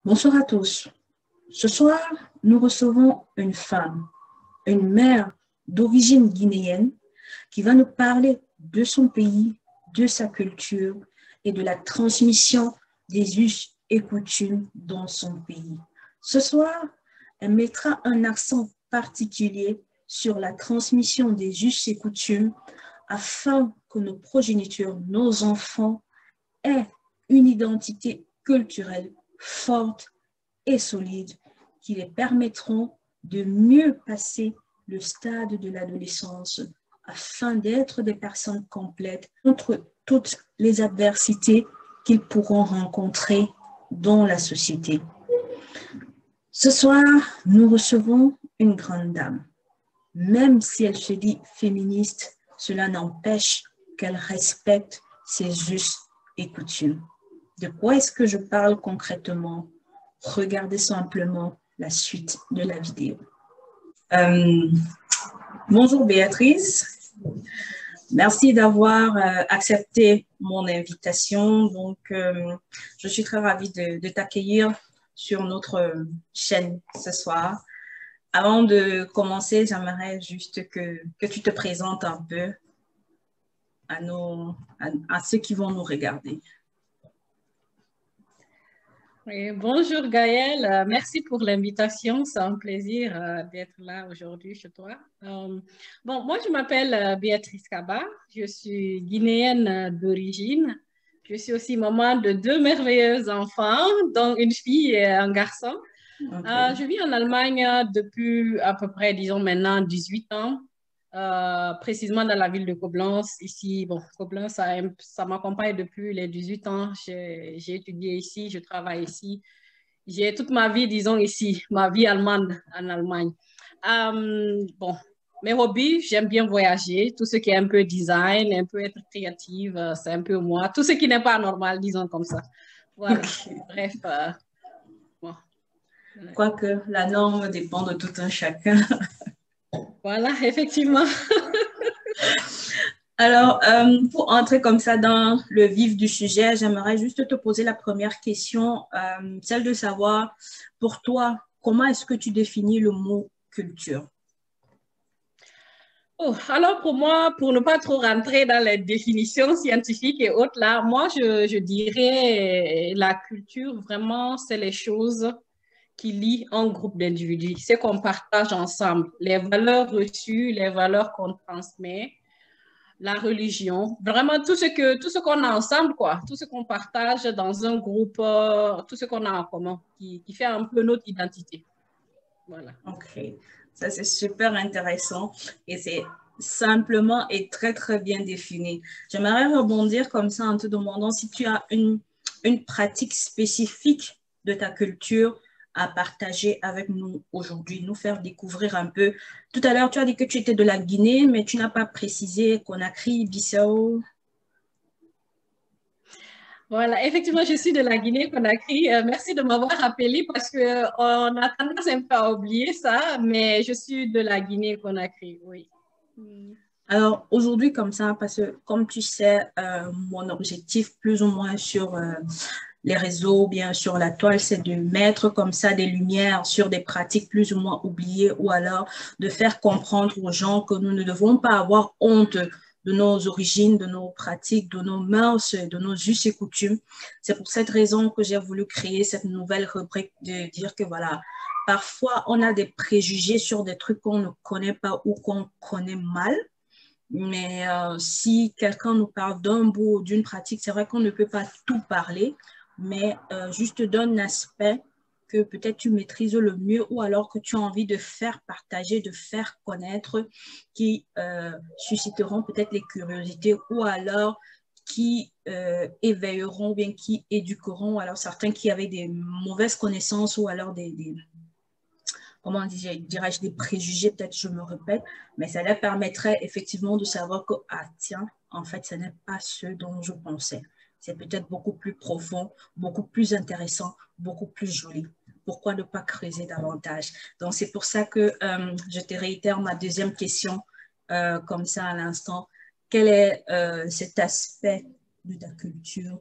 Bonsoir à tous. Ce soir, nous recevons une femme, une mère d'origine guinéenne qui va nous parler de son pays, de sa culture et de la transmission des us et coutumes dans son pays. Ce soir, elle mettra un accent particulier sur la transmission des us et coutumes afin que nos progénitures, nos enfants, aient une identité culturelle forte et solides qui les permettront de mieux passer le stade de l'adolescence afin d'être des personnes complètes contre toutes les adversités qu'ils pourront rencontrer dans la société. Ce soir, nous recevons une grande dame. Même si elle se dit féministe, cela n'empêche qu'elle respecte ses us et coutumes. De quoi est-ce que je parle concrètement? Regardez simplement la suite de la vidéo. Bonjour Béatrice, merci d'avoir accepté mon invitation. Donc, je suis très ravie de t'accueillir sur notre chaîne ce soir. Avant de commencer, j'aimerais juste que tu te présentes un peu à ceux qui vont nous regarder. Oui, bonjour Gaëlle, merci pour l'invitation, c'est un plaisir d'être là aujourd'hui chez toi. Moi je m'appelle Béatrice Kaba, je suis guinéenne d'origine, je suis aussi maman de 2 merveilleux enfants, dont une fille et un garçon. Okay. Je vis en Allemagne depuis à peu près, disons maintenant, 18 ans. Précisément dans la ville de Koblenz. Ici, Koblenz, ça m'accompagne depuis les 18 ans. J'ai étudié ici, je travaille ici. J'ai toute ma vie, disons, ici, ma vie allemande en Allemagne. Mes hobbies, j'aime bien voyager. Tout ce qui est un peu design, un peu être créative, c'est un peu moi. Tout ce qui n'est pas normal, disons comme ça. Voilà. Okay. Bref. Quoique la norme dépend de tout un chacun. Voilà, effectivement. Alors, pour entrer comme ça dans le vif du sujet, j'aimerais juste te poser la première question, celle de savoir, pour toi, comment est-ce que tu définis le mot culture? Alors pour moi, pour ne pas trop rentrer dans les définitions scientifiques et autres, là, moi, je dirais la culture, vraiment, c'est les choses qui lient un groupe d'individus, c'est qu'on partage ensemble, les valeurs reçues, les valeurs qu'on transmet, la religion, vraiment tout ce qu'on a ensemble, quoi, tout ce qu'on partage dans un groupe, tout ce qu'on a en commun, qui fait un peu notre identité. Voilà. Ok, ça c'est super intéressant et c'est simplement et très très bien défini. J'aimerais rebondir comme ça en te demandant si tu as une pratique spécifique de ta culture à partager avec nous aujourd'hui, nous faire découvrir un peu. Tout à l'heure, tu as dit que tu étais de la Guinée, mais tu n'as pas précisé Conakry, Bissau. Voilà, effectivement, je suis de la Guinée-Conakry. Merci de m'avoir rappelé parce qu'on a tendance un peu à oublier ça, mais je suis de la Guinée-Conakry, oui. Alors, aujourd'hui, comme ça, parce que comme tu sais, mon objectif plus ou moins sur les réseaux, bien sur la toile, c'est de mettre comme ça des lumières sur des pratiques plus ou moins oubliées ou alors de faire comprendre aux gens que nous ne devons pas avoir honte de nos origines, de nos pratiques, de nos mœurs, de nos us et coutumes. C'est pour cette raison que j'ai voulu créer cette nouvelle rubrique de dire que voilà, parfois on a des préjugés sur des trucs qu'on ne connaît pas ou qu'on connaît mal. Mais si quelqu'un nous parle d'un bout ou d'une pratique, c'est vrai qu'on ne peut pas tout parler, mais juste d'un aspect que peut-être tu maîtrises le mieux ou alors que tu as envie de faire partager, de faire connaître, qui susciteront peut-être les curiosités ou alors qui éveilleront ou bien qui éduqueront, ou alors certains qui avaient des mauvaises connaissances ou alors comment dirais-je, des préjugés, peut-être je me répète, mais ça leur permettrait effectivement de savoir que, ah tiens, en fait, ce n'est pas ce dont je pensais. C'est peut-être beaucoup plus profond, beaucoup plus intéressant, beaucoup plus joli. Pourquoi ne pas creuser davantage? Donc, c'est pour ça que je te réitère ma deuxième question, comme ça à l'instant. Quel est cet aspect de ta culture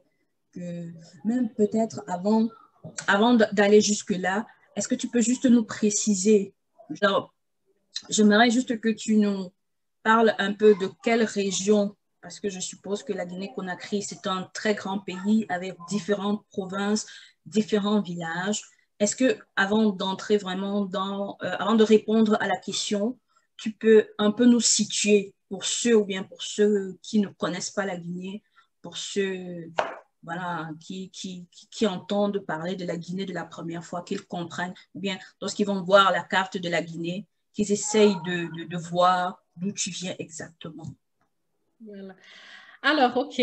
que même peut-être avant avant d'aller jusque-là, est-ce que tu peux juste nous préciser, genre, j'aimerais juste que tu nous parles un peu de quelle région, parce que je suppose que la Guinée-Conakry, c'est un très grand pays avec différentes provinces, différents villages. Est-ce que, avant d'entrer vraiment avant de répondre à la question, tu peux un peu nous situer pour ceux ou bien pour ceux qui ne connaissent pas la Guinée, pour ceux voilà, qui entendent parler de la Guinée de la première fois, qu'ils comprennent, ou bien lorsqu'ils vont voir la carte de la Guinée, qu'ils essayent de voir d'où tu viens exactement. Voilà. Alors, OK,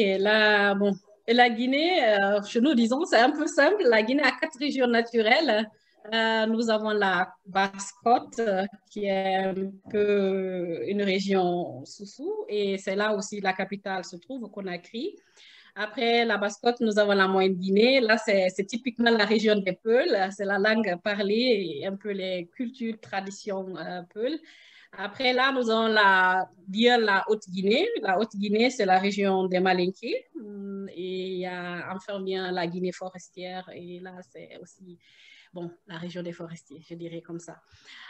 bon, et la Guinée, chez nous, disons, c'est un peu simple. La Guinée a 4 régions naturelles. Nous avons la Basse-Côte, qui est un peu une région sous-sous, et c'est là aussi la capitale se trouve, au Conakry. Après la Basse-Côte, nous avons la Moyenne Guinée. Là, c'est typiquement la région des Peuls. C'est la langue parlée et un peu les cultures, traditions Peuls. Après, là, nous avons la Haute-Guinée. La Haute-Guinée, c'est la région des Malinké. Et il y a enfin bien la Guinée forestière. Et là, c'est aussi, bon, la région des forestiers, je dirais comme ça.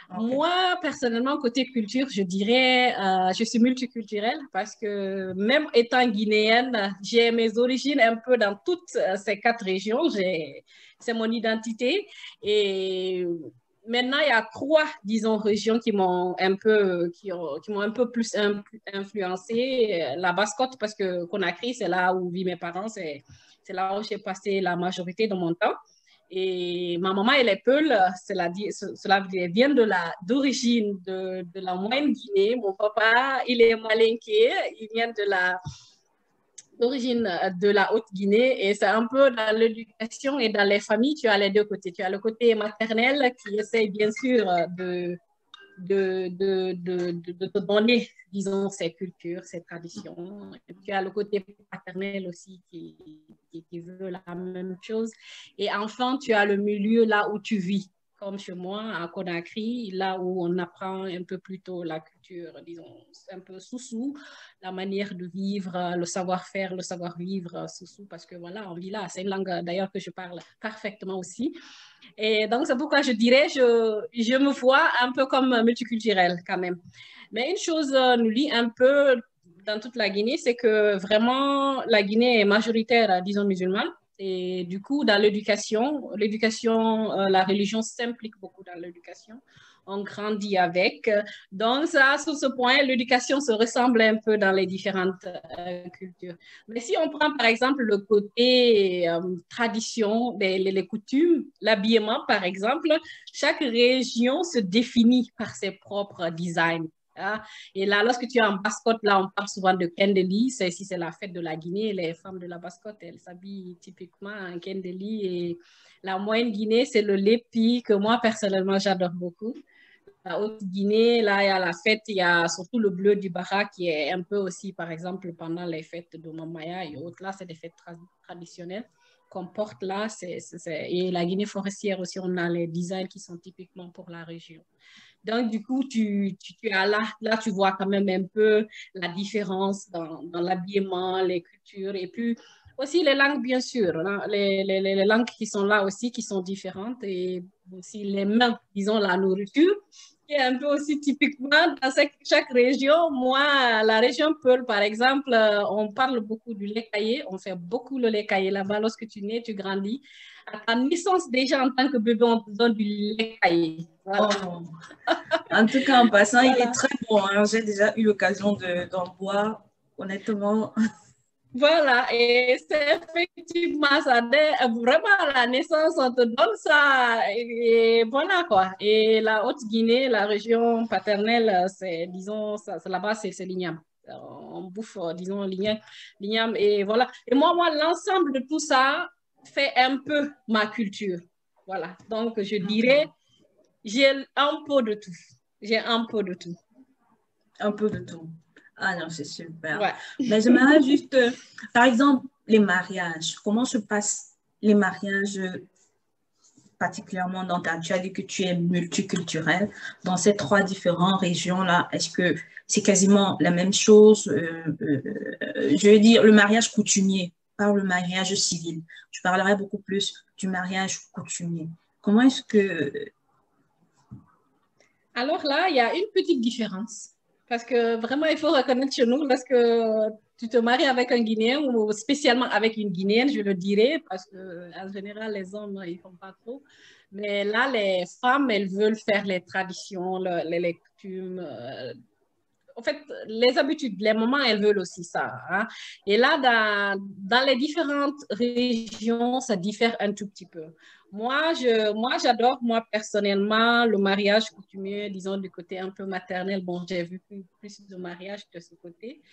Okay. Moi, personnellement, côté culture, je dirais, je suis multiculturelle parce que même étant guinéenne, j'ai mes origines un peu dans toutes ces 4 régions. C'est mon identité. Et maintenant, il y a 3, disons, régions qui m'ont un peu plus influencée. La Basse-Côte, parce que Conakry, c'est là où vivent mes parents, c'est là où j'ai passé la majorité de mon temps. Et ma maman, elle est Peul, cela vient d'origine de la Moyenne Guinée. Mon papa, il est malinké, il vient d'origine de la Haute-Guinée et c'est un peu dans l'éducation et dans les familles, tu as les 2 côtés. Tu as le côté maternel qui essaye bien sûr de te donner, disons, ces cultures, ces traditions. Et tu as le côté paternel aussi qui veut la même chose. Et enfin, tu as le milieu là où tu vis, comme chez moi, à Conakry, là où on apprend un peu plus tôt la culture, disons, un peu sous-sous, la manière de vivre, le savoir-faire, le savoir-vivre sous-sous, parce que voilà, on vit là. C'est une langue d'ailleurs que je parle parfaitement aussi. Et donc, c'est pourquoi je dirais, je me vois un peu comme multiculturelle quand même. Mais une chose nous lie un peu dans toute la Guinée, c'est que vraiment, la Guinée est majoritaire, disons, musulmane. Et du coup, dans l'éducation, la religion s'implique beaucoup dans l'éducation. On grandit avec. Donc, ça, sur ce point, l'éducation se ressemble un peu dans les différentes cultures. Mais si on prend, par exemple, le côté tradition, les coutumes, l'habillement, par exemple, chaque région se définit par ses propres designs. Hein. Et là, lorsque tu es en Basse-Côte, là, on parle souvent de Kendeli. Si c'est la fête de la Guinée, les femmes de la Basse-Côte, elles s'habillent typiquement en Kendeli. Et la Moyenne Guinée, c'est le lépi que moi, personnellement, j'adore beaucoup. La Haute-Guinée, là, il y a la fête, il y a surtout le bleu du Bara qui est un peu aussi, par exemple, pendant les fêtes de Mamaya et autres. Là, c'est des fêtes traditionnelles qu'on porte là. Et la Guinée forestière aussi, on a les designs qui sont typiquement pour la région. Donc, du coup, tu as là, tu vois quand même un peu la différence dans l'habillement, les cultures et puis aussi les langues, bien sûr. Hein, les langues qui sont là aussi, qui sont différentes et aussi les mains, disons, la nourriture qui est un peu aussi typiquement dans chaque région. Moi, la région Peul, par exemple, on parle beaucoup du lait caillé. On fait beaucoup le lait caillé là-bas. Lorsque tu nais, tu grandis. À ta naissance, déjà, en tant que bébé, on te donne du lait caillé. Voilà. Oh. En tout cas, en passant, Voilà. il est très bon. Hein. J'ai déjà eu l'occasion d'en boire. Honnêtement. Voilà, et c'est effectivement ça. Vraiment, à la naissance, on te donne ça. Et voilà quoi. Et la Haute-Guinée, la région paternelle, c'est, disons, là-bas, c'est l'igname. On bouffe, disons, l'igname. Et voilà. Et moi, l'ensemble de tout ça fait un peu ma culture. Voilà. Donc, je dirais, j'ai un peu de tout. J'ai un peu de tout. Un peu de tout. Ah non, c'est super. Ouais. Mais j'aimerais juste, par exemple, les mariages. Comment se passent les mariages, particulièrement tu as dit que tu es multiculturel, dans ces 3 différentes régions-là? Est-ce que c'est quasiment la même chose? Je veux dire, le mariage coutumier. par le mariage civil. Je parlerai beaucoup plus du mariage coutumier. Comment est-ce que... Alors là, il y a une petite différence. Parce que vraiment, il faut reconnaître chez nous, lorsque tu te maries avec un Guinéen ou spécialement avec une Guinéenne, je le dirais, parce que en général, les hommes, ils font pas trop. Mais là, les femmes, elles veulent faire les traditions, les coutumes, en fait, les habitudes, les moments, elles veulent aussi ça. Hein. Et là, dans les différentes régions, ça diffère un tout petit peu. Moi, j'adore, moi, personnellement, le mariage coutumier, disons, du côté un peu maternel. Bon, j'ai vu plus de mariages de ce côté,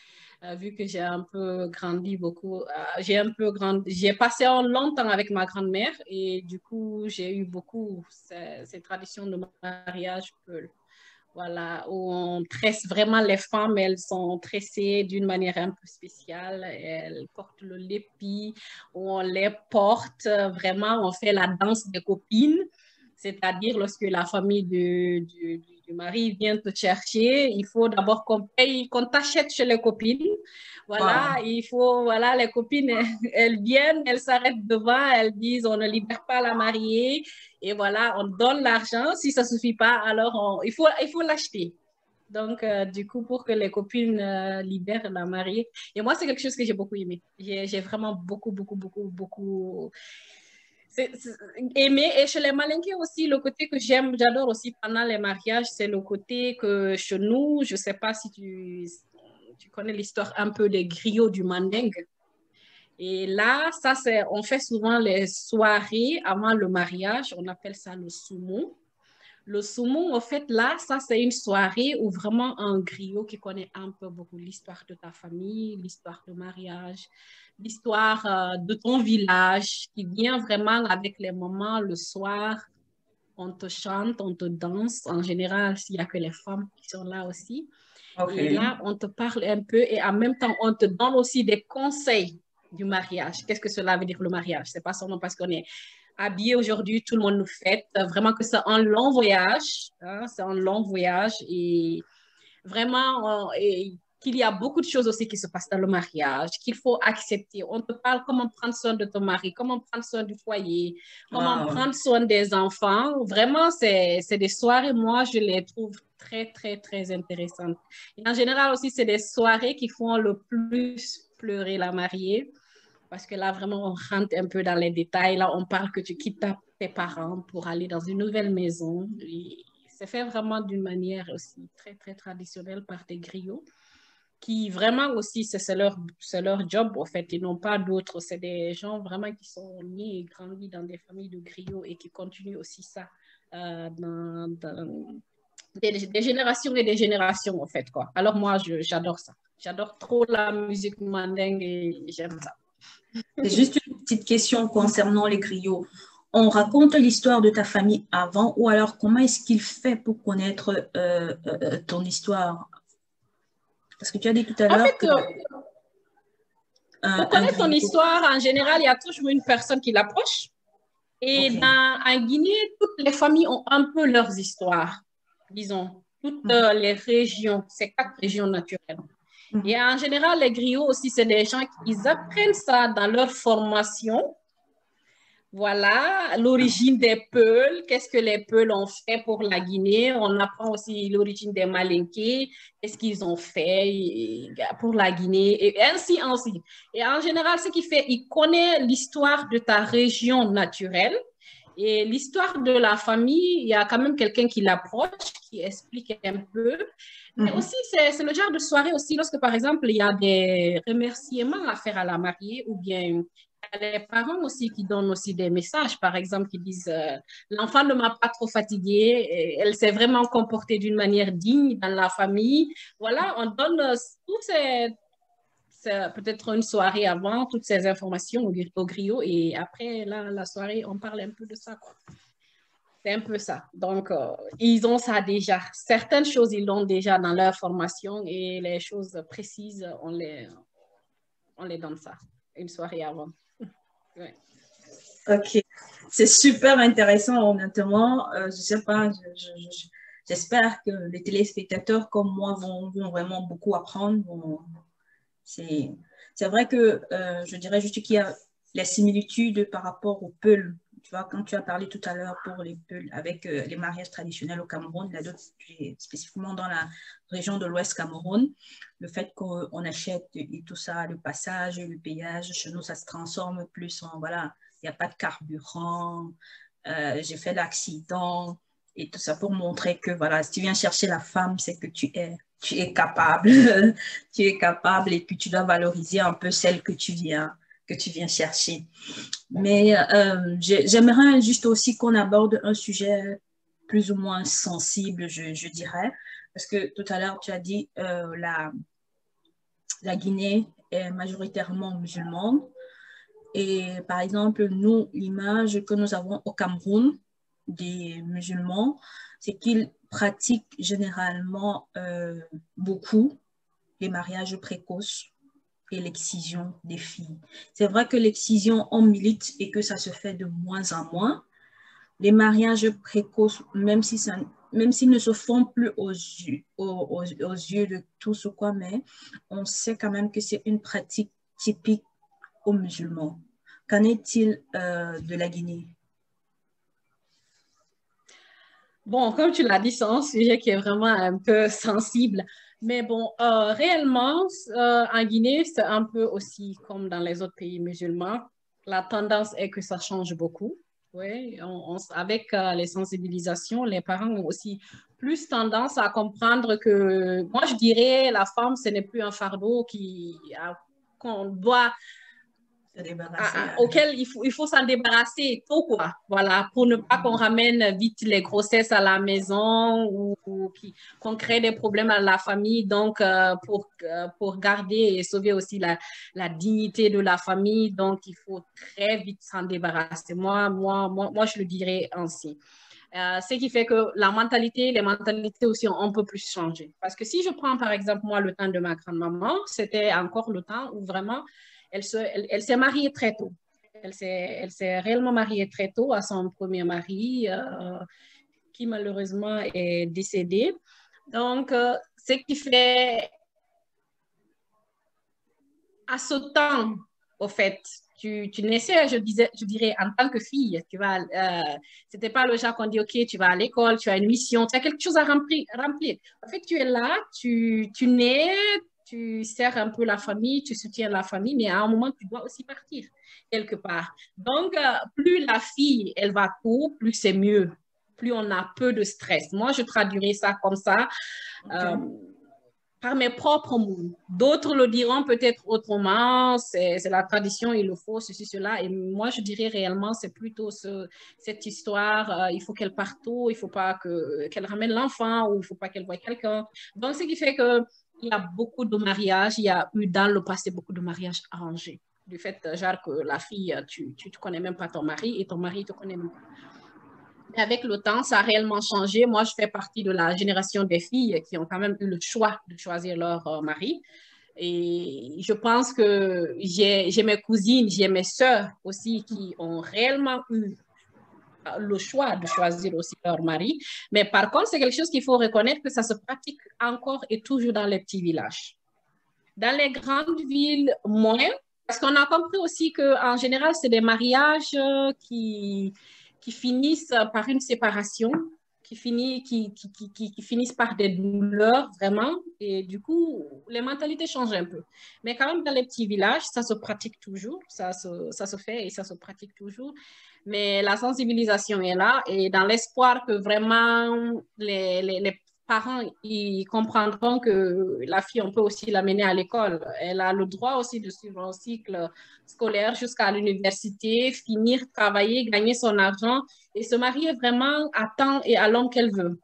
vu que j'ai un peu grandi beaucoup. J'ai passé longtemps avec ma grand-mère et du coup, j'ai eu beaucoup ces traditions de mariage peul. Voilà, où on tresse vraiment les femmes, elles sont tressées d'une manière un peu spéciale. Elles portent le lépi, où on les porte vraiment, on fait la danse des copines. C'est-à-dire, lorsque la famille du mari vient te chercher, il faut d'abord qu'on paye, qu'on t'achète chez les copines. Voilà, Wow. il faut, voilà, les copines, elles viennent, elles s'arrêtent devant, elles disent, on ne libère pas la mariée. Et voilà, on donne l'argent. Si ça ne suffit pas, alors il faut l'acheter. Donc, du coup, pour que les copines libèrent la mariée. Et moi, c'est quelque chose que j'ai beaucoup aimé. J'ai vraiment beaucoup aimé. Et chez les Malinké aussi, le côté que j'adore aussi pendant les mariages, c'est le côté que chez nous, je ne sais pas si tu connais l'histoire un peu des griots du Mandingue. Et là, on fait souvent les soirées avant le mariage. On appelle ça le sumo. Le sumo, en fait, là, ça, c'est une soirée où vraiment un griot qui connaît un peu beaucoup l'histoire de ta famille, l'histoire de mariage, l'histoire de ton village, qui vient vraiment avec les moments le soir. On te chante, on te danse. En général, s'il n'y a que les femmes qui sont là aussi. Et OK. là, on te parle un peu et en même temps, on te donne aussi des conseils du mariage. Qu'est-ce que cela veut dire le mariage? C'est pas seulement parce qu'on est habillé aujourd'hui, tout le monde nous fête. Vraiment que c'est un long voyage. Hein, c'est un long voyage et vraiment qu'il y a beaucoup de choses aussi qui se passent dans le mariage, qu'il faut accepter. On te parle comment prendre soin de ton mari, comment prendre soin du foyer, comment Wow. prendre soin des enfants. Vraiment, c'est des soirées, moi, je les trouve très intéressantes. Et en général aussi, c'est des soirées qui font le plus pleurer la mariée. Parce que là, vraiment, on rentre un peu dans les détails. Là, on parle que tu quittes tes parents pour aller dans une nouvelle maison. C'est fait vraiment d'une manière aussi très traditionnelle par des griots qui vraiment aussi, c'est leur job, en fait. Ils n'ont pas d'autres. C'est des gens vraiment qui sont nés et grandis dans des familles de griots et qui continuent aussi ça dans des générations et des générations, en fait, quoi. Alors moi, j'adore ça. J'adore trop la musique mandingue et j'aime ça. C'est juste une petite question concernant les griots. On raconte l'histoire de ta famille avant ou alors comment est-ce qu'il fait pour connaître ton histoire? Parce que tu as dit tout à En l'heure fait, que pour un connaître ton griot. histoire, en général, il y a toujours une personne qui l'approche. Et OK. en Guinée, toutes les familles ont un peu leurs histoires, disons, toutes Mhm. les régions, ces 4 régions naturelles. Et Mhm. en général, les griots aussi, c'est des gens qui apprennent ça dans leur formation. Voilà, l'origine des Peuls, qu'est-ce que les Peuls ont fait pour la Guinée. On apprend aussi l'origine des Malinké, qu'est-ce qu'ils ont fait pour la Guinée, et ainsi. Et en général, ce qu'il fait, il connaît l'histoire de ta région naturelle et l'histoire de la famille. Il y a quand même quelqu'un qui l'approche, qui explique un peu. Mais Mhm. aussi, c'est le genre de soirée aussi, lorsque par exemple, il y a des remerciements à faire à la mariée ou bien les parents aussi qui donnent aussi des messages, par exemple, qui disent l'enfant ne m'a pas trop fatiguée, elle s'est vraiment comportée d'une manière digne dans la famille. Voilà, on donne toutes peut-être une soirée avant, toutes ces informations au griot et après, là, la soirée, on parle un peu de ça, quoi. C'est un peu ça. Donc, ils ont ça déjà. Certaines choses, ils l'ont déjà dans leur formation et les choses précises, on les donne ça une soirée avant. Ouais. OK. C'est super intéressant, honnêtement. Je sais pas, j'espère que les téléspectateurs comme moi vont vraiment beaucoup apprendre. C'est C'est vrai que je dirais juste qu'il y a les similitudes par rapport aux Peuls. Tu vois, quand tu as parlé tout à l'heure pour les Peuls avec les mariages traditionnels au Cameroun, là, spécifiquement dans la région de l'Ouest Cameroun, le fait qu'on achète et tout ça, le passage, le payage, chez nous, ça se transforme plus en, voilà, il n'y a pas de carburant, j'ai fait l'accident et tout ça pour montrer que, voilà, si tu viens chercher la femme, c'est que tu es capable, tu es capable et puis tu dois valoriser un peu celle que tu viens chercher. Mais j'aimerais juste aussi qu'on aborde un sujet plus ou moins sensible, je dirais, parce que tout à l'heure, tu as dit la Guinée est majoritairement musulmane. Et par exemple, nous, l'image que nous avons au Cameroun des musulmans, c'est qu'ils pratiquent généralement beaucoup les mariages précoces et l'excision des filles. C'est vrai que l'excision, on milite et que ça se fait de moins en moins. Les mariages précoces, même s'ils ne se font plus aux yeux de tous ou quoi, mais on sait quand même que c'est une pratique typique aux musulmans. Qu'en est-il de la Guinée? Bon, comme tu l'as dit, c'est un sujet qui est vraiment un peu sensible. Mais bon, réellement, en Guinée, c'est un peu aussi comme dans les autres pays musulmans. La tendance est que ça change beaucoup. Oui, avec les sensibilisations, les parents ont aussi plus tendance à comprendre que, moi, je dirais, la femme, ce n'est plus un fardeau qu'on doit Se débarrasser. auquel il faut s'en débarrasser tôt, quoi. Voilà, pour ne pas qu'on ramène vite les grossesses à la maison ou qu'on crée des problèmes à la famille. Donc, pour garder et sauver aussi la dignité de la famille, donc il faut très vite s'en débarrasser. Moi, je le dirais ainsi. Ce qui fait que les mentalités aussi ont un peu plus changé. Parce que si je prends par exemple moi le temps de ma grand-maman, c'était encore le temps où vraiment elle s'est mariée très tôt. Elle s'est réellement mariée très tôt à son premier mari qui malheureusement est décédé. Donc, ce qui fait à ce temps, au fait, tu naissais, je dirais, en tant que fille, c'était pas le genre qu'on dit, OK, tu vas à l'école, tu as une mission, tu as quelque chose à remplir. En fait, tu es là, tu nais, tu sers un peu la famille, tu soutiens la famille, mais à un moment, tu dois aussi partir quelque part. Donc, plus la fille, elle va tôt, plus c'est mieux, plus on a peu de stress. Moi, je traduirais ça comme ça. Okay. Par mes propres mots. D'autres le diront peut-être autrement, c'est la tradition, il le faut, ceci, cela. Et moi, je dirais réellement, c'est plutôt cette histoire, il faut qu'elle parte tôt, il ne faut pas qu'elle ramène l'enfant ou il ne faut pas qu'elle voie quelqu'un. Donc, ce qui fait qu'il y a beaucoup de mariages, il y a eu dans le passé beaucoup de mariages arrangés. Du fait, genre, que la fille, tu ne connais même pas ton mari et ton mari ne te connaît même pas. Mais avec le temps, ça a réellement changé. Moi, je fais partie de la génération des filles qui ont quand même eu le choix de choisir leur mari. Et je pense que j'ai mes cousines, j'ai mes sœurs aussi qui ont réellement eu le choix de choisir aussi leur mari. Mais par contre, c'est quelque chose qu'il faut reconnaître que ça se pratique encore et toujours dans les petits villages. Dans les grandes villes, moins, parce qu'on a compris aussi qu'en général, c'est des mariages qui finissent par une séparation, qui finissent par des douleurs, vraiment. Et du coup, les mentalités changent un peu. Mais quand même, dans les petits villages, ça se pratique toujours, ça se fait et ça se pratique toujours. Mais la sensibilisation est là et dans l'espoir que vraiment les parents ils comprendront que la fille, on peut aussi l'amener à l'école. Elle a le droit aussi de suivre un cycle scolaire jusqu'à l'université, finir, travailler, gagner son argent et se marier vraiment à temps et à l'homme qu'elle veut.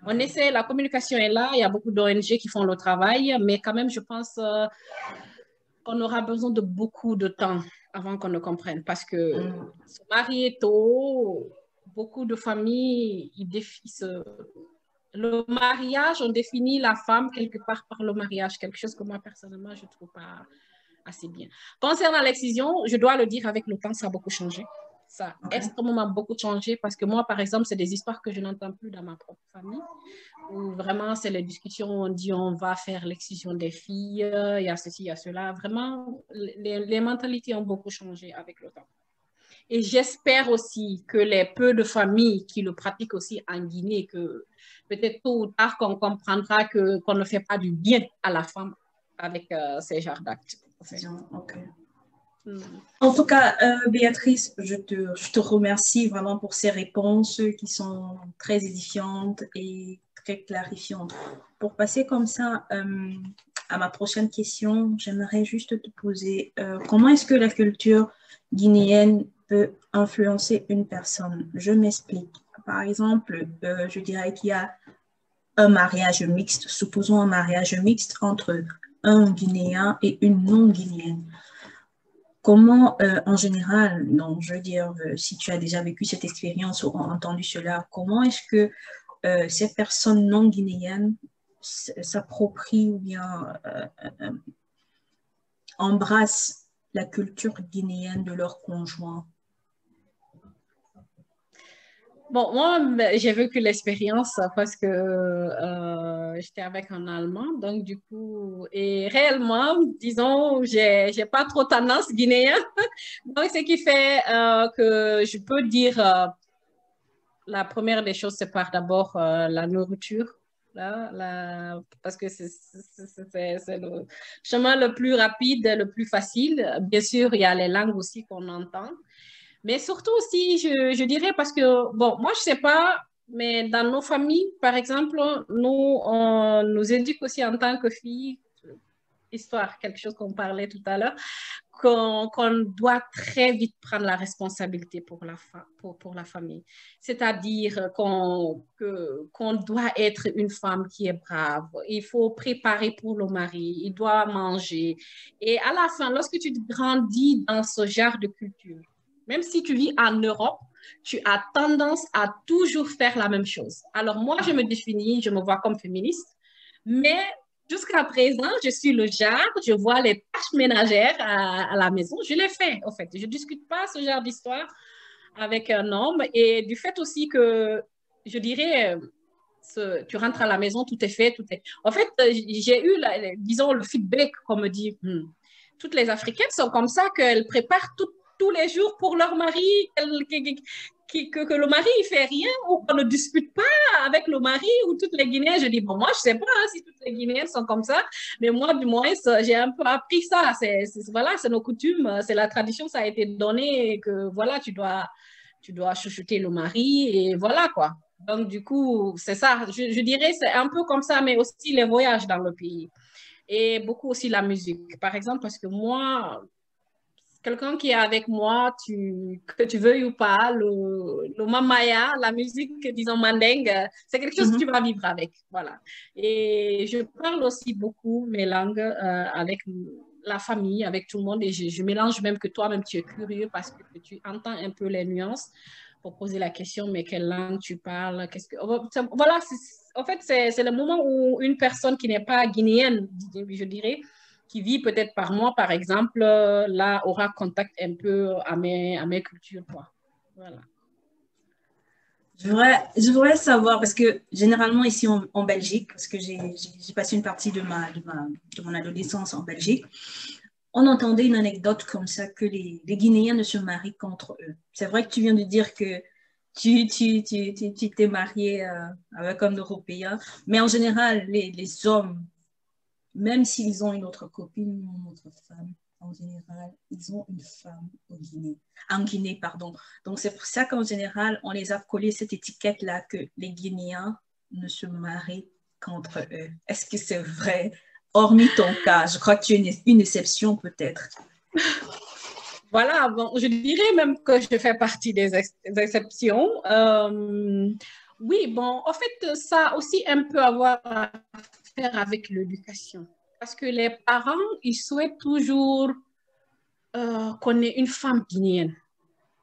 On essaie, la communication est là, il y a beaucoup d'ONG qui font le travail, mais quand même, je pense qu'on aura besoin de beaucoup de temps avant qu'on ne comprenne parce que se marier tôt, beaucoup de familles, le mariage, on définit la femme quelque part par le mariage, quelque chose que moi, personnellement, je ne trouve pas assez bien. Concernant l'excision, je dois le dire, avec le temps, ça a beaucoup changé. Ça a Ok. extrêmement beaucoup changé parce que moi, par exemple, c'est des histoires que je n'entends plus dans ma propre famille où vraiment c'est les discussions, on dit on va faire l'excision des filles, il y a ceci, il y a cela. Vraiment, les mentalités ont beaucoup changé avec le temps. Et j'espère aussi que les peu de familles qui le pratiquent aussi en Guinée, que peut-être tôt ou tard qu'on comprendra qu'on ne fait pas du bien à la femme avec ces genres d'actes. En fait. Ok. Mm. En tout cas, Béatrice, je te remercie vraiment pour ces réponses qui sont très édifiantes et très clarifiantes. Pour passer comme ça à ma prochaine question, j'aimerais juste te poser comment est-ce que la culture guinéenne peut influencer une personne? Je m'explique. Par exemple, je dirais qu'il y a un mariage mixte, supposons un mariage mixte entre un Guinéen et une non-guinéenne. Comment, en général, non, je veux dire, si tu as déjà vécu cette expérience ou entendu cela, comment est-ce que ces personnes non guinéennes s'approprient ou bien embrassent la culture guinéenne de leur conjoint? Bon, moi, j'ai vécu l'expérience parce que j'étais avec un Allemand, donc du coup, et réellement, disons, j'ai pas trop tendance guinéenne. Donc, ce qui fait que je peux dire, la première des choses, c'est par d'abord la nourriture. Là, parce que c'est le chemin le plus rapide, le plus facile. Bien sûr, il y a les langues aussi qu'on entend. Mais surtout aussi, je dirais, parce que, bon, moi, je sais pas, mais dans nos familles, par exemple, nous, on nous éduque aussi en tant que filles, histoire, quelque chose qu'on parlait tout à l'heure, qu'on doit très vite prendre la responsabilité pour la famille. C'est-à-dire qu'on doit être une femme qui est brave. Il faut préparer pour le mari. Il doit manger. Et à la fin, lorsque tu grandis dans ce genre de culture, même si tu vis en Europe, tu as tendance à toujours faire la même chose. Alors moi, je me définis, je me vois comme féministe, mais jusqu'à présent, je suis le genre, je vois les tâches ménagères à la maison, je les fais, en fait. Je ne discute pas ce genre d'histoire avec un homme. Et du fait aussi que, je dirais, tu rentres à la maison, tout est fait, tout est... En fait, j'ai eu, disons, le feedback qu'on me dit, toutes les Africaines sont comme ça, qu'elles préparent tous les jours pour leur mari, que le mari ne fait rien ou qu'on ne dispute pas avec le mari ou toutes les Guinéennes. Je dis, bon, moi, je ne sais pas si toutes les Guinéennes sont comme ça, mais moi, du moins, j'ai un peu appris ça. Voilà, c'est nos coutumes, c'est la tradition, ça a été donné que, voilà, tu dois chouchouter le mari et voilà, quoi. Donc, du coup, c'est ça. Je dirais, c'est un peu comme ça, mais aussi les voyages dans le pays. Et beaucoup aussi la musique. Par exemple, parce que moi, quelqu'un qui est avec moi, que tu veuilles ou pas, le mamaya, la musique, disons, mandingue, c'est quelque chose que tu vas vivre avec. Voilà. Et je parle aussi beaucoup mes langues avec la famille, avec tout le monde. Et je mélange même que toi-même, tu es curieux parce que tu entends un peu les nuances pour poser la question, mais quelle langue tu parles? Voilà, en fait, c'est le moment où une personne qui n'est pas guinéenne, je dirais, qui vit peut-être par mois, par exemple, là, aura contact un peu à mes cultures, quoi. Voilà. Je voudrais savoir, parce que généralement ici en Belgique, parce que j'ai passé une partie de mon adolescence en Belgique, on entendait une anecdote comme ça que les Guinéens ne se marient qu'entre eux. C'est vrai que tu viens de dire que tu t'es marié avec un Européen, mais en général, les hommes, même s'ils ont une autre copine ou une autre femme, en général, ils ont une femme en Guinée, pardon. Donc, c'est pour ça qu'en général, on les a collé cette étiquette-là que les Guinéens ne se marient qu'entre eux. Est-ce que c'est vrai? Hormis ton cas, je crois que tu es une exception peut-être. Voilà, bon, je dirais même que je fais partie des exceptions. Oui, bon, en fait, ça a aussi un peu à voir à faire avec l'éducation. Parce que les parents, ils souhaitent toujours qu'on ait une femme guinéenne.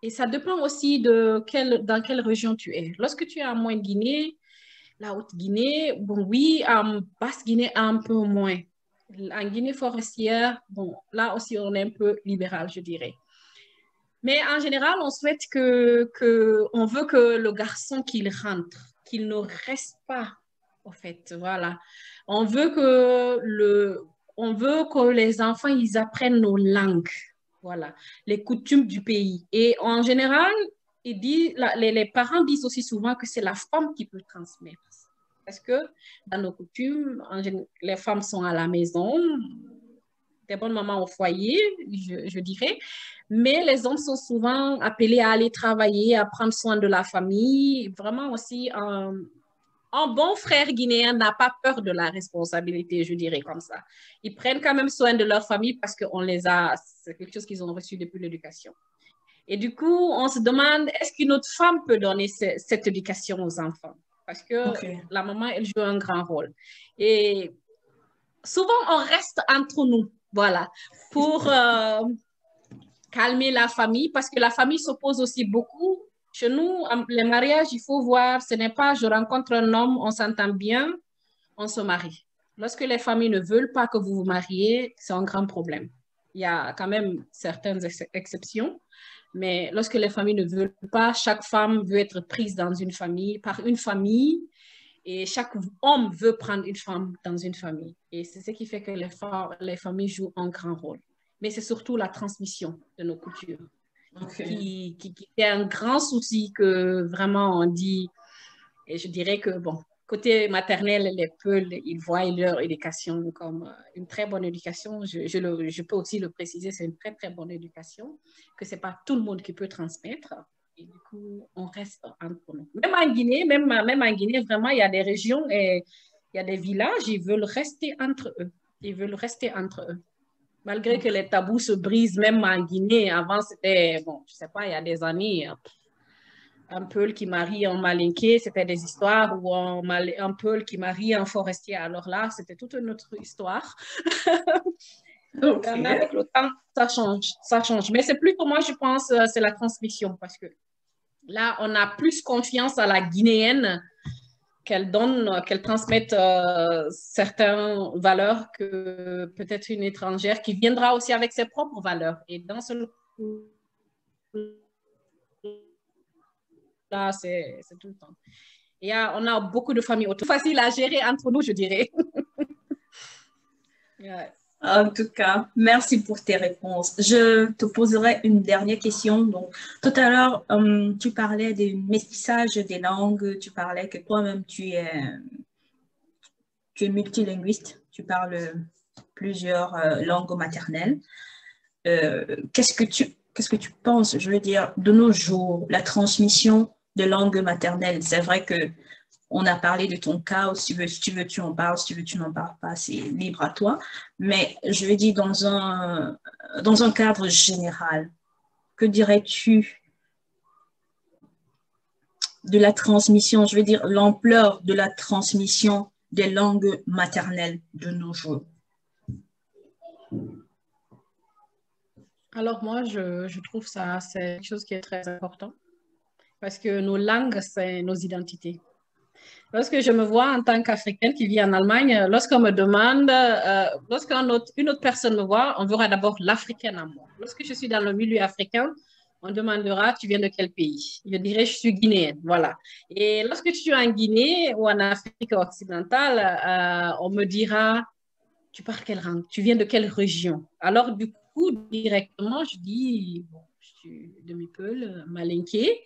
Et ça dépend aussi dans quelle région tu es. Lorsque tu es en Moyenne-Guinée, la Haute-Guinée, bon, oui, en Basse-Guinée, un peu moins. En Guinée forestière, bon, là aussi, on est un peu libéral, je dirais. Mais en général, on souhaite on veut que le garçon qu'il rentre, qu'il ne reste pas, en fait, voilà. On veut on veut que les enfants, ils apprennent nos langues, voilà, les coutumes du pays. Et en général, les parents disent aussi souvent que c'est la femme qui peut transmettre. Parce que dans nos coutumes, les femmes sont à la maison, des bonnes mamans au foyer, je dirais. Mais les hommes sont souvent appelés à aller travailler, à prendre soin de la famille. Vraiment aussi, un bon frère guinéen n'a pas peur de la responsabilité, je dirais comme ça. Ils prennent quand même soin de leur famille parce qu'on les a, c'est quelque chose qu'ils ont reçu depuis l'éducation. Et du coup, on se demande, est-ce qu'une autre femme peut donner cette éducation aux enfants? Parce que Ok. la maman, elle joue un grand rôle. Et souvent, on reste entre nous, voilà, pour calmer la famille, parce que la famille s'oppose aussi beaucoup. Chez nous, les mariages, il faut voir, ce n'est pas je rencontre un homme, on s'entend bien, on se marie. Lorsque les familles ne veulent pas que vous vous mariez, c'est un grand problème. Il y a quand même certaines exceptions, mais lorsque les familles ne veulent pas, chaque femme veut être prise dans une famille, par une famille, et chaque homme veut prendre une femme dans une famille. Et c'est ce qui fait que les familles jouent un grand rôle. Mais c'est surtout la transmission de nos cultures Ok. qui est un grand souci que vraiment on dit. Et je dirais que, bon, côté maternel, les Peuls, ils voient leur éducation comme une très bonne éducation. Je peux aussi le préciser, c'est une très, très bonne éducation, que ce n'est pas tout le monde qui peut transmettre. Et du coup, on reste entre nous. Même en Guinée, même en Guinée, vraiment, il y a des régions et il y a des villages, ils veulent rester entre eux. Ils veulent rester entre eux. Malgré que les tabous se brisent, même en Guinée, avant, c'était, bon, je ne sais pas, il y a des années, un Peul qui marie un Malinké, c'était des histoires, ou un Peul qui marie un forestier. Alors là, c'était toute une autre histoire. Ok. Mais avec le temps, ça change, ça change. Mais c'est plutôt, moi, je pense, c'est la transmission, parce que là, on a plus confiance à la Guinéenne qu'elle donne, qu'elle transmette certaines valeurs que peut-être une étrangère qui viendra aussi avec ses propres valeurs. Et dans ce là, c'est tout le temps. Et on a beaucoup de familles autour. Facile à gérer entre nous, je dirais. Yeah. En tout cas, merci pour tes réponses. Je te poserai une dernière question. Donc, tout à l'heure, tu parlais du métissage des langues. Tu parlais que toi-même, tu es multilinguiste. Tu parles plusieurs langues maternelles. Qu'est-ce que tu penses, je veux dire, de nos jours, la transmission de langue maternelle? C'est vrai que on a parlé de ton cas, si tu veux, tu en parles, si tu veux, tu n'en parles pas, c'est libre à toi. Mais je veux dire, dans un cadre général, que dirais-tu de la transmission, je veux dire, l'ampleur de la transmission des langues maternelles de nos jours? Alors moi, je trouve ça, c'est quelque chose qui est très important parce que nos langues, c'est nos identités. Lorsque je me vois en tant qu'Africaine qui vit en Allemagne, lorsqu'on me demande, une autre personne me voit, on verra d'abord l'Africaine en moi. Lorsque je suis dans le milieu africain, on demandera, tu viens de quel pays? Je dirais, je suis guinéenne, voilà. Et lorsque tu suis en Guinée ou en Afrique occidentale, on me dira, tu parles quelle langue? Tu viens de quelle région? Alors, du coup, directement, je dis, bon, je suis demi-peul, malinké.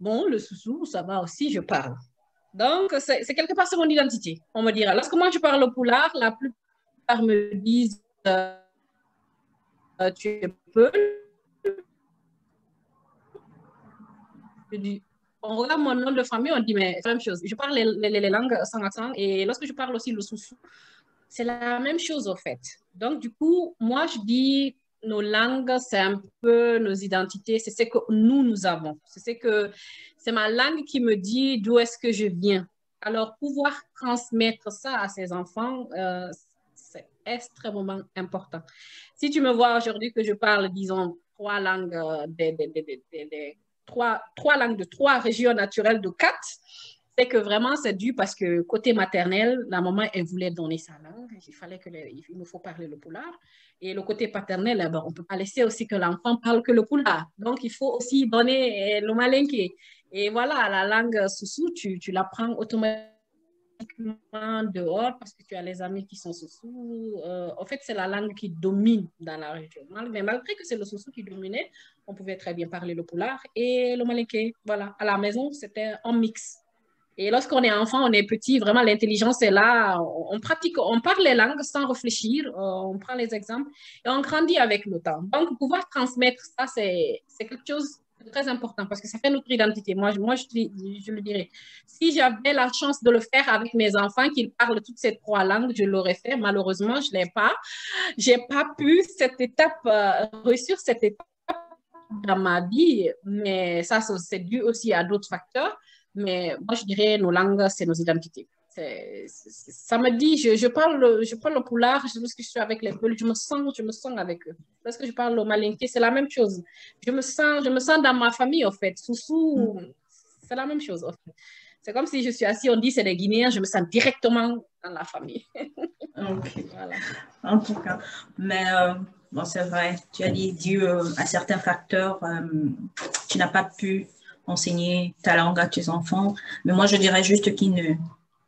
Bon, le soussou, ça va aussi, je parle. Donc, c'est quelque part, c'est mon identité. On me dira, lorsque moi je parle au poulard, la plupart me disent, tu es peul. Je dis, on regarde mon nom de famille, on dit, mais c'est la même chose. Je parle les langues sans accent et lorsque je parle aussi le soussou, c'est la même chose au fait. Donc, du coup, moi, je dis, nos langues, c'est un peu nos identités, c'est ce que nous avons. C'est ma langue qui me dit d'où est-ce que je viens. Alors, pouvoir transmettre ça à ses enfants, c'est extrêmement important. Si tu me vois aujourd'hui que je parle, disons, trois langues, trois langues de trois régions naturelles de quatre, sais que vraiment, c'est dû parce que côté maternel, la maman, elle voulait donner sa langue. Il fallait il nous faut parler le poulard. Et le côté paternel, eh ben, on ne peut pas laisser aussi que l'enfant parle que le poulard. Donc, il faut aussi donner le malinké. Et voilà, la langue soussou, tu l'apprends automatiquement dehors parce que tu as les amis qui sont soussou. En fait, c'est la langue qui domine dans la région. Mais malgré que c'est le soussou qui dominait, on pouvait très bien parler le poulard et le malinké. Voilà, à la maison, c'était en mix. Et lorsqu'on est enfant, on est petit, vraiment l'intelligence est là. On pratique, on parle les langues sans réfléchir, on prend les exemples et on grandit avec le temps. Donc, pouvoir transmettre ça, c'est quelque chose de très important parce que ça fait notre identité. Moi je le dirais. Si j'avais la chance de le faire avec mes enfants, qu'ils parlent toutes ces trois langues, je l'aurais fait. Malheureusement, je ne l'ai pas. Je n'ai pas pu cette étape, réussir cette étape dans ma vie, mais ça, c'est dû aussi à d'autres facteurs. Mais moi, je dirais, nos langues, c'est nos identités. Ça me dit, je parle le poulard, lorsque je suis avec les Peuls, je me sens avec eux. Lorsque je parle le malinké, c'est la même chose. Je me sens dans ma famille, en fait. Soussou, c'est la même chose, en fait. C'est comme si je suis assis, on dit c'est des Guinéens, je me sens directement dans la famille. Ok, voilà. En tout cas, mais bon, c'est vrai, tu as dit dû à certains facteurs, tu n'as pas pu enseigner ta langue à tes enfants, mais moi je dirais juste il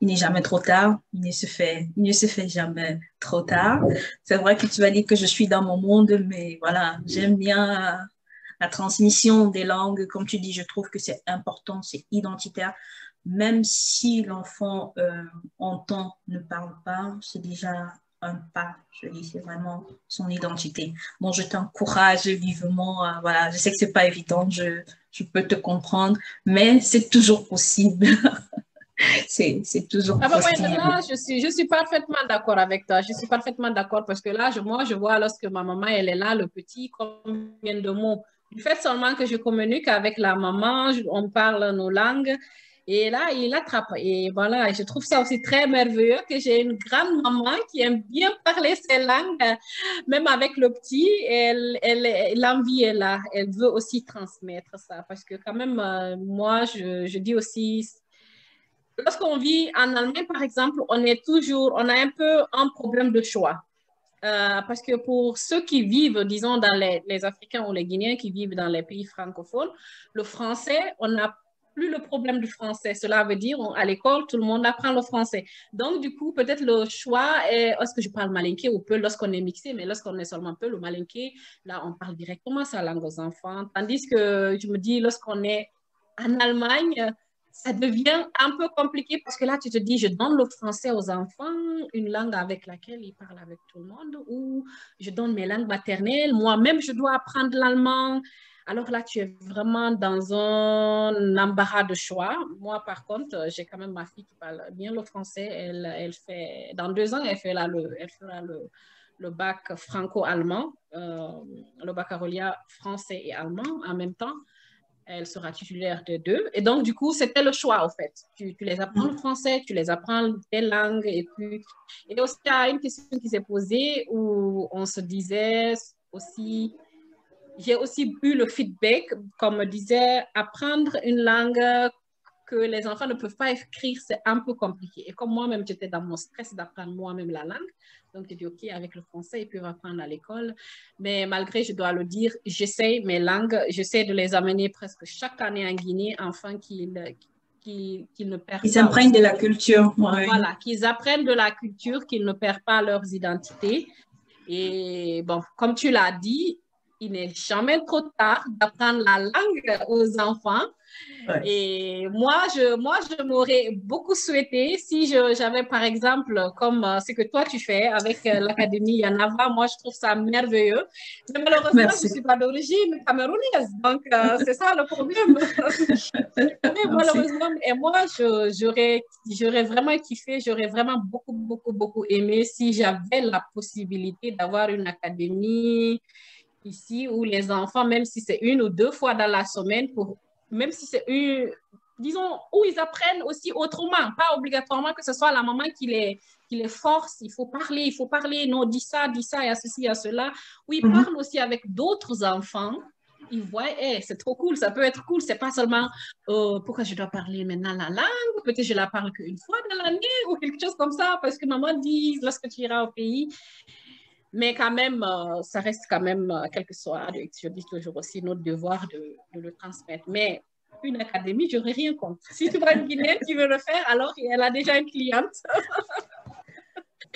n'est jamais trop tard, il ne se fait jamais trop tard. C'est vrai que tu as dit que je suis dans mon monde, mais voilà, j'aime bien la transmission des langues, comme tu dis, je trouve que c'est important, c'est identitaire. Même si l'enfant entend, ne parle pas, c'est déjà un pas. Je dis, c'est vraiment son identité. Bon, je t'encourage vivement. Voilà, je sais que c'est pas évident, je peux te comprendre, mais c'est toujours possible. c'est toujours possible. Ouais, là, je suis parfaitement d'accord avec toi. Je suis parfaitement d'accord parce que là, moi, je vois lorsque ma maman, elle est là, le petit, combien de mots. Du fait seulement que je communique avec la maman, on parle nos langues. Et là, il attrape. Et voilà, je trouve ça aussi très merveilleux que j'ai une grande maman qui aime bien parler ses langues, même avec le petit. L'envie est là. Elle veut aussi transmettre ça. Parce que quand même, moi, je dis aussi, lorsqu'on vit en Allemagne, par exemple, on a un peu un problème de choix. Parce que pour ceux qui vivent, disons, dans les Africains ou les Guinéens qui vivent dans les pays francophones, le français, on n'a plus le problème du français. Cela veut dire, à l'école, tout le monde apprend le français. Donc, du coup, peut-être le choix est, est-ce que je parle malinké ou peu lorsqu'on est mixé, mais lorsqu'on est seulement peu, le malinké, là, on parle directement sa langue aux enfants. Tandis que je me dis, lorsqu'on est en Allemagne, ça devient un peu compliqué parce que là, tu te dis, je donne le français aux enfants, une langue avec laquelle ils parlent avec tout le monde, ou je donne mes langues maternelles. Moi-même, je dois apprendre l'allemand. Alors là, tu es vraiment dans un embarras de choix. Moi, par contre, j'ai quand même ma fille qui parle bien le français. Elle fait, dans 2 ans, elle fera le bac franco-allemand, le baccalauréat français et allemand en même temps. Elle sera titulaire de 2. Et donc, du coup, c'était le choix, en fait. Tu les apprends le français, tu les apprends des langues. Et puis, et aussi, il y a une question qui s'est posée où on se disait aussi, j'ai aussi eu le feedback, comme me disait, apprendre une langue que les enfants ne peuvent pas écrire, c'est un peu compliqué. Et comme moi-même, j'étais dans mon stress d'apprendre moi-même la langue, donc j'ai dit, OK, avec le français, ils peuvent apprendre à l'école. Mais malgré, je dois le dire, j'essaie mes langues, j'essaie de les amener presque chaque année en Guinée, afin qu'ils ne perdent pas. Ils s'imprègnent de la culture. Ouais. Voilà, qu'ils apprennent de la culture, qu'ils ne perdent pas leurs identités. Et bon, comme tu l'as dit, il n'est jamais trop tard d'apprendre la langue aux enfants. Ouais. Et moi, je m'aurais beaucoup souhaité si j'avais, par exemple, comme ce que toi tu fais avec l'Académie Yanava, moi, je trouve ça merveilleux. Mais malheureusement, je ne suis pas d'origine camerounaise. Donc, c'est ça le problème. Malheureusement, et moi, j'aurais vraiment kiffé, j'aurais vraiment beaucoup aimé si j'avais la possibilité d'avoir une académie ici où les enfants, même si c'est 1 ou 2 fois dans la semaine, même si c'est disons, où ils apprennent aussi autrement, pas obligatoirement que ce soit la maman qui les force, il faut parler, non, dis ça, il y a ceci, il y a cela, où ils parlent aussi avec d'autres enfants ils voient, hey, c'est trop cool, ça peut être cool. C'est pas seulement pourquoi je dois parler maintenant la langue, peut-être je la parle qu'une fois dans l'année ou quelque chose comme ça, parce que maman dit lorsque tu iras au pays. Mais quand même, ça reste quand même, quel que soit, je dis toujours aussi, notre devoir de le transmettre. Mais une académie, j'aurais rien contre. Si tu vois une Guinéenne qui veut le faire, alors elle a déjà une cliente.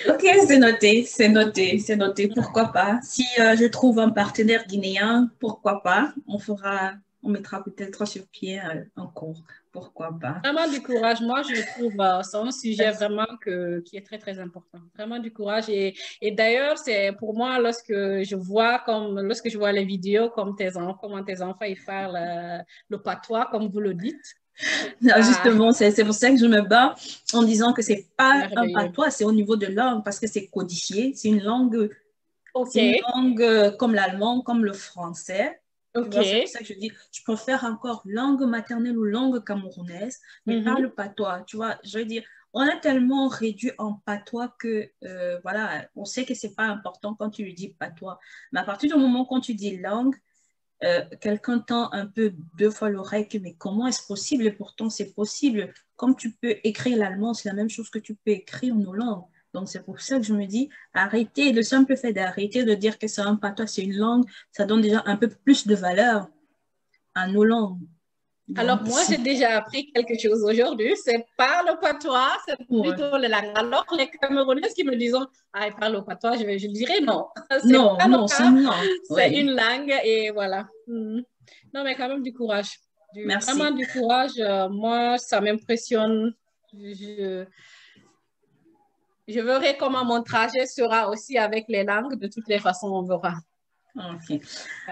Ok, c'est noté, c'est noté. Pourquoi pas? Si je trouve un partenaire guinéen, pourquoi pas? On mettra peut-être sur pied un cours. Pourquoi pas? Vraiment du courage. Moi, je trouve c'est un sujet Merci. vraiment qui est très, très important. Vraiment du courage. Et d'ailleurs, c'est pour moi, lorsque je vois les vidéos comment tes enfants ils parlent le patois, comme vous le dites, Non, ah, justement, c'est pour ça que je me bats en disant que c'est c'est pas un merveilleux. patois, c'est au niveau de langue parce que c'est codifié. OK, C'est une langue comme l'allemand, comme le français. Tu vois, c'est pour OK. ça que je dis, je préfère encore langue maternelle ou langue camerounaise, mais pas Mhm. le patois. Tu vois, je veux dire, on a tellement réduit en patois que, voilà, on sait que c'est pas important quand tu lui dis patois. Mais à partir du moment quand tu dis langue, quelqu'un tend un peu deux fois l'oreille que, mais comment est-ce possible? Et pourtant, c'est possible. Comme tu peux écrire l'allemand, c'est la même chose que tu peux écrire nos langues. Donc, c'est pour ça que je me dis, arrêtez, le simple fait d'arrêter de dire que c'est un patois, c'est une langue, ça donne déjà un peu plus de valeur à nos langues. Alors, Donc, moi, j'ai si, déjà appris quelque chose aujourd'hui. C'est pas le patois, c'est ouais. plutôt les langues. Alors, les Camerounais qui me disent, ah, ils parlent au patois, je dirais non. C'est Non, pas le non, c'est cas. une langue. C'est Oui, une langue et voilà. Non, mais quand même du courage. Vraiment merci. du courage. Moi, ça m'impressionne. Je, je verrai comment mon trajet sera aussi avec les langues. De toutes les façons, on verra. Ok. Ouais.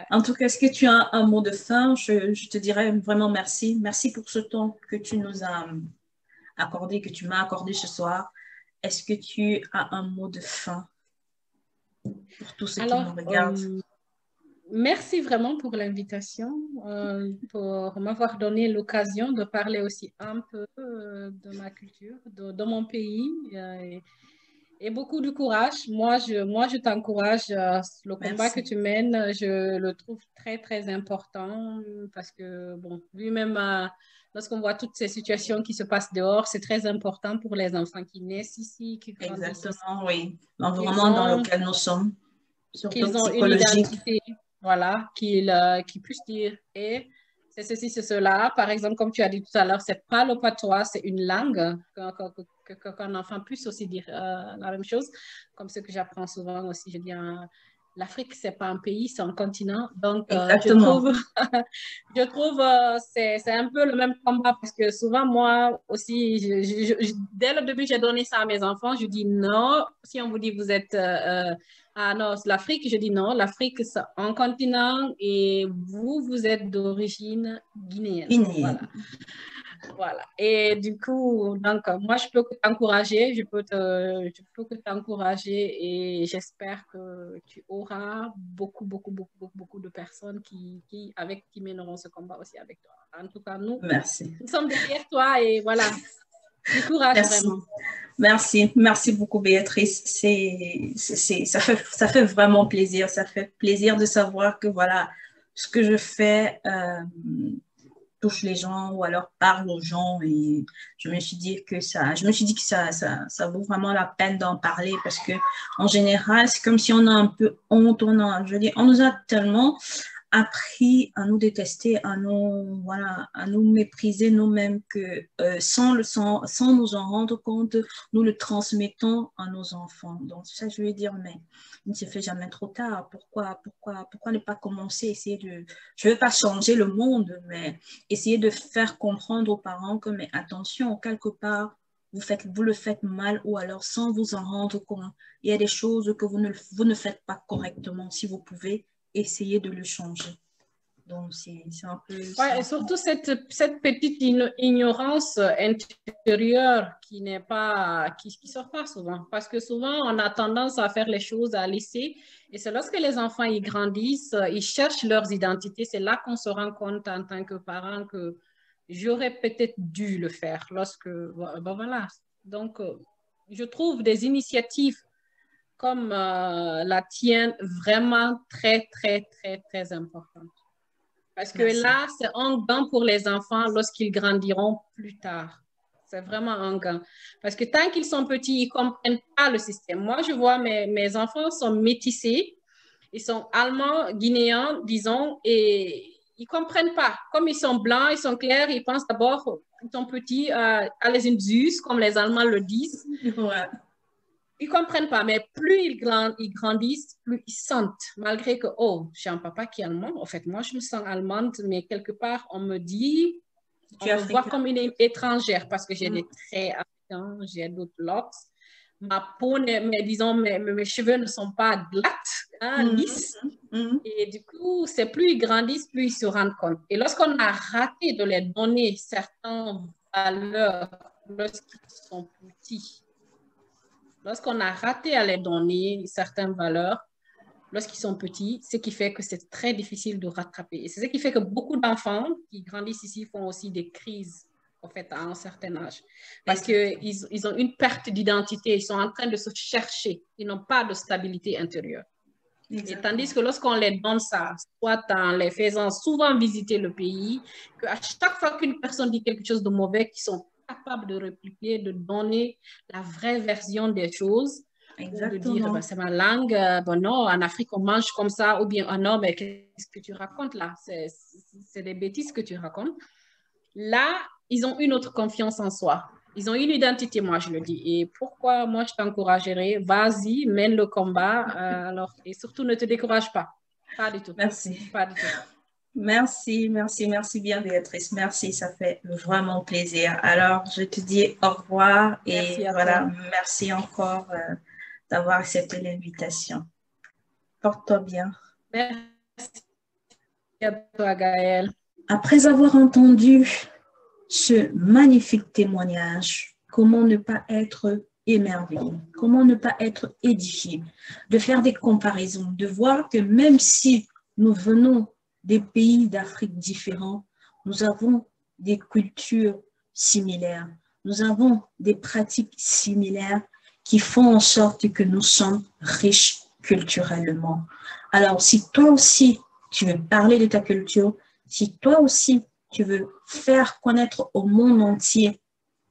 En tout cas, est-ce que tu as un mot de fin? Je te dirais vraiment merci. Merci pour ce temps que tu nous as accordé, que tu m'as accordé ce soir. Est-ce que tu as un mot de fin pour tous ceux qui nous Alors, regardent? merci vraiment pour l'invitation, pour m'avoir donné l'occasion de parler aussi un peu de ma culture, de mon pays et beaucoup de courage. Moi, je t'encourage. Le combat que Merci. tu mènes, je le trouve très, très important parce que, bon, lui-même, lorsqu'on voit toutes ces situations qui se passent dehors, c'est très important pour les enfants qui naissent ici, qui grandissent ici, Exactement, oui. qu'ils L'environnement dans ont lequel nous sommes, surtout qu'ils ont une psychologique. identité, voilà, qu'ils puissent dire, et c'est ceci, c'est cela. Par exemple, comme tu as dit tout à l'heure, c'est pas le patois, c'est une langue, qu'un enfant puisse aussi dire la même chose, comme ce que j'apprends souvent aussi. Je dis, l'Afrique, c'est pas un pays, c'est un continent. Donc, Exactement. je trouve c'est un peu le même combat parce que souvent, moi aussi, dès le début, j'ai donné ça à mes enfants. Je dis non, si on vous dit vous êtes ah non, c'est l'Afrique, je dis non, l'Afrique, c'est un continent et vous, vous êtes d'origine guinéenne. Voilà. Guinée. Voilà. Et du coup, donc, moi, je peux que t'encourager, je peux que t'encourager et j'espère que tu auras beaucoup, beaucoup, beaucoup, beaucoup, beaucoup de personnes qui mèneront ce combat aussi avec toi. En tout cas, Merci. nous sommes derrière toi et voilà, du courage Merci. vraiment. Merci. Merci beaucoup, Béatrice. Ça fait vraiment plaisir. Ça fait plaisir de savoir que voilà, ce que je fais touche les gens ou alors parle aux gens. Et je me suis dit que ça vaut vraiment la peine d'en parler parce que en général, c'est comme si on a un peu honte. Je veux dire, on nous a tellement appris à nous détester, voilà, à nous mépriser nous-mêmes que sans nous en rendre compte, nous le transmettons à nos enfants. Donc, ça, je veux dire, mais il ne se fait jamais trop tard. Pourquoi ne pas commencer, je ne veux pas changer le monde, mais essayer de faire comprendre aux parents que, mais attention, quelque part, vous le faites mal ou alors sans vous en rendre compte. Il y a des choses que vous ne faites pas correctement. Si vous pouvez, essayer de le changer. Donc, c'est Ouais, et surtout cette petite ignorance intérieure qui sort pas souvent. Parce que souvent, on a tendance à faire les choses, à laisser. Et c'est lorsque les enfants, ils grandissent, ils cherchent leurs identités. C'est là qu'on se rend compte en tant que parent que j'aurais peut-être dû le faire ben voilà. Donc, je trouve des initiatives comme la tienne vraiment très, très, très, très importantes. Parce que Merci. là, c'est un gain pour les enfants lorsqu'ils grandiront plus tard. C'est vraiment un gain. Parce que tant qu'ils sont petits, ils ne comprennent pas le système. Moi, je vois mes enfants sont métissés. Ils sont allemands, guinéens, disons, et ils ne comprennent pas. Comme ils sont blancs, ils sont clairs, ils pensent d'abord, ils sont petits, à les Indus, comme les Allemands le disent. Ouais. Ils ne comprennent pas, mais plus ils grandissent, plus ils sentent, malgré que, oh, j'ai un papa qui est allemand. En fait, moi, je me sens allemande, mais quelque part, on me dit, Tu on es me voit africain. comme une étrangère parce que j'ai Mm. des traits africains, j'ai d'autres locks. Ma peau, disons, mes cheveux ne sont pas glattes, hein, Mm. lisses. Mm. Et du coup, c'est plus ils grandissent, plus ils se rendent compte. Et lorsqu'on a raté de les donner certaines valeurs lorsqu'ils sont petits, lorsqu'on a raté à les donner certaines valeurs lorsqu'ils sont petits, ce qui fait que c'est très difficile de rattraper. Et c'est ce qui fait que beaucoup d'enfants qui grandissent ici font aussi des crises, en fait, à un certain âge. Parce Exactement. qu'ils ont une perte d'identité, ils sont en train de se chercher, ils n'ont pas de stabilité intérieure. Et tandis Exactement. que lorsqu'on les donne ça, soit en les faisant souvent visiter le pays, qu'à chaque fois qu'une personne dit quelque chose de mauvais, qu'ils sont capables de répliquer, de donner la vraie version des choses, ou de dire, ben, Exactement. c'est ma langue, ben non, en Afrique, on mange comme ça, ou bien, ah non, mais qu'est-ce que tu racontes là? C'est des bêtises que tu racontes. Là, ils ont une autre confiance en soi. Ils ont une identité, moi, je le dis. Et pourquoi moi, je t'encouragerais, vas-y, mène le combat, alors, et surtout, ne te décourage pas. Pas du tout. Merci. Pas du tout. Merci, merci, merci bien, Béatrice. Merci, ça fait vraiment plaisir. Alors, je te dis au revoir et Merci à toi. voilà, merci encore d'avoir accepté l'invitation. Porte-toi bien. Merci à toi, Gaëlle. Après avoir entendu ce magnifique témoignage, comment ne pas être émerveillé, comment ne pas être édifié, de faire des comparaisons, de voir que même si nous venons des pays d'Afrique différents, nous avons des cultures similaires, nous avons des pratiques similaires qui font en sorte que nous sommes riches culturellement. Alors, si toi aussi, tu veux parler de ta culture, si toi aussi, tu veux faire connaître au monde entier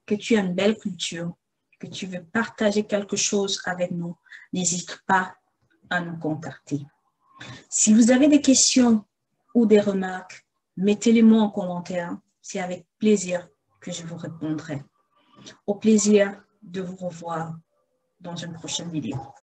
que tu as une belle culture, que tu veux partager quelque chose avec nous, n'hésite pas à nous contacter. Si vous avez des questions ou des remarques, mettez-les-moi en commentaire. C'est avec plaisir que je vous répondrai. Au plaisir de vous revoir dans une prochaine vidéo.